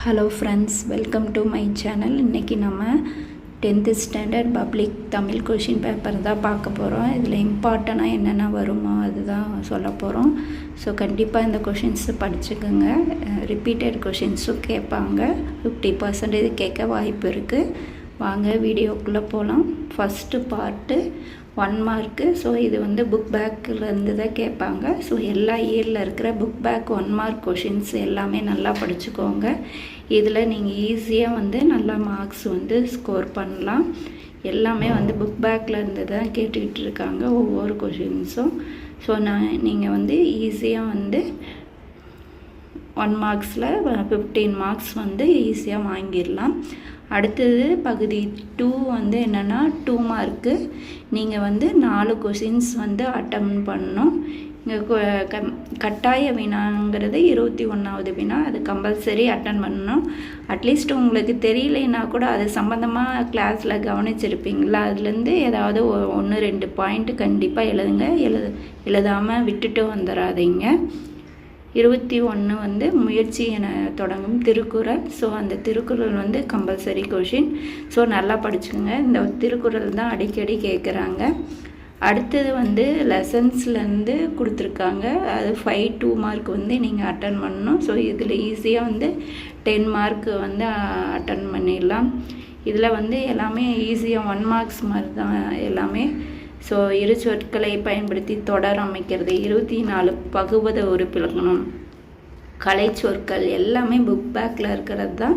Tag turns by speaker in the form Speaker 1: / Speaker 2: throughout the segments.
Speaker 1: Hello friends, welcome to my channel. இன்றைக்கி நம்ம 10th standard public Tamil question paper தான் பார்க்க போகிறோம். இதில் இம்பார்ட்டனாக என்னென்ன வருமோ அதுதான் சொல்ல போகிறோம். ஸோ கண்டிப்பாக இந்த கொஷின்ஸ் படிச்சுக்கோங்க. ரிப்பீட்டட் கொஷின்ஸும் கேட்பாங்க, 50% கேட்க வாய்ப்பு இருக்குது. வாங்க வீடியோக்குள்ளே போகலாம். First part 1 mark. ஸோ இது புக் பேக்கிலேருந்து தான் கேட்பாங்க. ஸோ எல்லா இயரில் இருக்கிற புக் பேக் 1 மார்க் கொஷின்ஸ் எல்லாமே நல்லா படிச்சுக்கோங்க. இதில் நீங்கள் ஈஸியாக நல்லா மார்க்ஸ் ஸ்கோர் பண்ணலாம். எல்லாமே புக் பேக்லேருந்து தான் கேட்டுக்கிட்டு இருக்காங்க ஒவ்வொரு கொஷின்ஸும். ஸோ நீங்கள் ஈஸியாக 1 மார்க்ஸில் 15 மார்க்ஸ் ஈஸியாக வாங்கிடலாம். அடுத்தது பகுதி 2 என்னென்னா 2 மார்க்கு. நீங்கள் 4 கொஷின்ஸ் அட்டன் பண்ணணும். இங்கே கட்டாய வினாங்கிறது 21வது வினா. அது கம்பல்சரி அட்டன் பண்ணணும். அட்லீஸ்ட் உங்களுக்கு தெரியலைன்னா கூட அது சம்மந்தமாக கிளாஸில் கவனிச்சிருப்பீங்களா, அதுலேருந்து ஏதாவது 1-2 பாயிண்ட் கண்டிப்பாக எழுதுங்க. எழுதாமல் விட்டுட்டு வந்துடாதீங்க. 21 முயற்சி என தொடங்கும் திருக்குறள். ஸோ அந்த திருக்குறள் கம்பல்சரி கொஷின். ஸோ நல்லா படிச்சுக்கோங்க. இந்த திருக்குறள் தான் அடிக்கடி கேட்குறாங்க. அடுத்தது லெசன்ஸ்லேருந்து கொடுத்துருக்காங்க. அது 2 மார்க் நீங்கள் அட்டன் பண்ணணும். ஸோ இதில் ஈஸியாக 10 மார்க்கு அட்டன் பண்ணிடலாம். இதில் எல்லாமே ஈஸியாக 1 மார்க்ஸ் மாதிரி தான் எல்லாமே. ஸோ இரு சொற்களை பயன்படுத்தி தொடர் அமைக்கிறது, 24 பகுபத உறுப்பிலக்கணம், கலை சொற்கள் எல்லாமே புக் பேக்கில் இருக்கிறது தான்.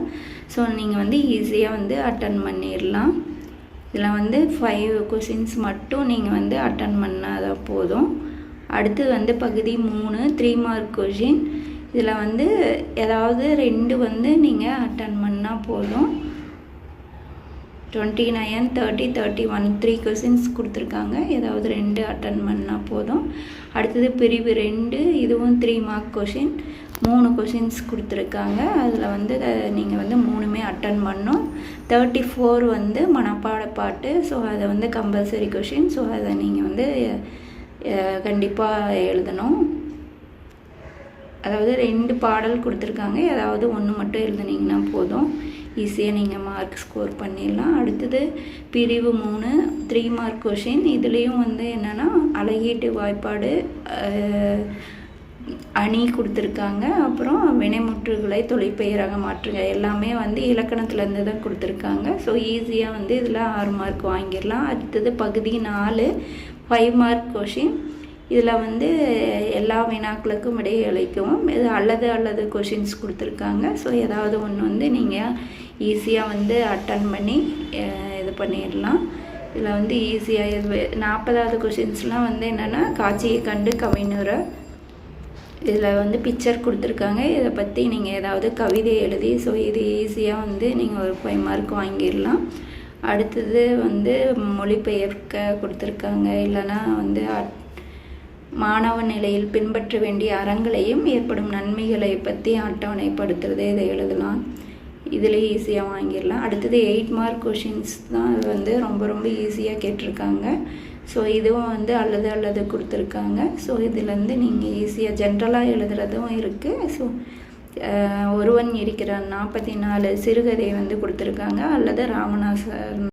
Speaker 1: ஸோ நீங்கள் ஈஸியாக அட்டன் பண்ணிடலாம். இதில் 5 கொஷின்ஸ் மட்டும் நீங்கள் அட்டன் பண்ணாத போதும். அடுத்து பகுதி 3 3 மார்க் கொஷின். இதில் ஏதாவது 2 நீங்கள் அட்டன் பண்ணால் போதும். 29, 30, 31 3 கொஷின்ஸ் கொடுத்துருக்காங்க. ஏதாவது 2 அட்டன் பண்ணால் போதும். அடுத்தது பிரிவு 2, இதுவும் 3 மார்க் கொஷின். 3 கொஷின்ஸ் கொடுத்துருக்காங்க. அதில் நீங்கள் 3மே அட்டன் பண்ணணும். 34 மனப்பாட பாட்டு. ஸோ அதை கம்பல்சரி கொஷின். ஸோ அதை நீங்கள் கண்டிப்பாக எழுதணும். அதாவது 2 பாடல் கொடுத்துருக்காங்க. ஏதாவது 1 மட்டும் எழுதுனீங்கன்னா போதும். ஈஸியாக நீங்கள் மார்க் ஸ்கோர் பண்ணிடலாம். அடுத்தது பிரிவு 3 3 மார்க் கொஷின். இதுலேயும் என்னென்னா அழகீட்டு வாய்ப்பாடு, அணி கொடுத்துருக்காங்க. அப்புறம் வினைமுற்றுகளை தொழிற்பெயராக மாற்றுங்க. எல்லாமே இலக்கணத்துலேருந்து தான் கொடுத்துருக்காங்க. ஸோ ஈஸியாக இதில் 6 மார்க் வாங்கிடலாம். அடுத்தது பகுதி 4 5 மார்க் கொஷின். இதில் எல்லா வினாக்களுக்கும் இடையளிக்கவும் இது அல்லது கொஷின்ஸ் கொடுத்துருக்காங்க. ஸோ ஏதாவது ஒன்று நீங்கள் ஈஸியாக அட்டன் பண்ணி இது பண்ணிடலாம். இதில் ஈஸியாக 40வது கொஷின்ஸ்லாம் என்னென்னா காட்சியை கண்டு கவிஞரை. இதில் பிக்சர் கொடுத்துருக்காங்க. இதை பற்றி நீங்கள் ஏதாவது கவிதை எழுதி, ஸோ இது ஈஸியாக நீங்கள் ஒரு 5 மார்க் வாங்கிடலாம். அடுத்தது மொழிபெயர்க்க கொடுத்துருக்காங்க. இல்லைன்னா மாணவ நிலையில் பின்பற்ற வேண்டிய அறங்களையும் ஏற்படும் நன்மைகளை பற்றி அட்டவணைப்படுத்துறது, இதை எழுதலாம். இதில் ஈஸியாக வாங்கிடலாம். அடுத்தது 8 மார்க் கொஷின்ஸ் தான் ரொம்ப ஈஸியாக கேட்டிருக்காங்க. ஸோ இதுவும் அல்லது கொடுத்துருக்காங்க. ஸோ இதுலேருந்து நீங்கள் ஈஸியாக ஜென்ரலாக எழுதுறதும் இருக்குது. ஸோ ஒருவன் இருக்கிறான் 44 சிறுகதை கொடுத்துருக்காங்க. அல்லது ராமநாசர்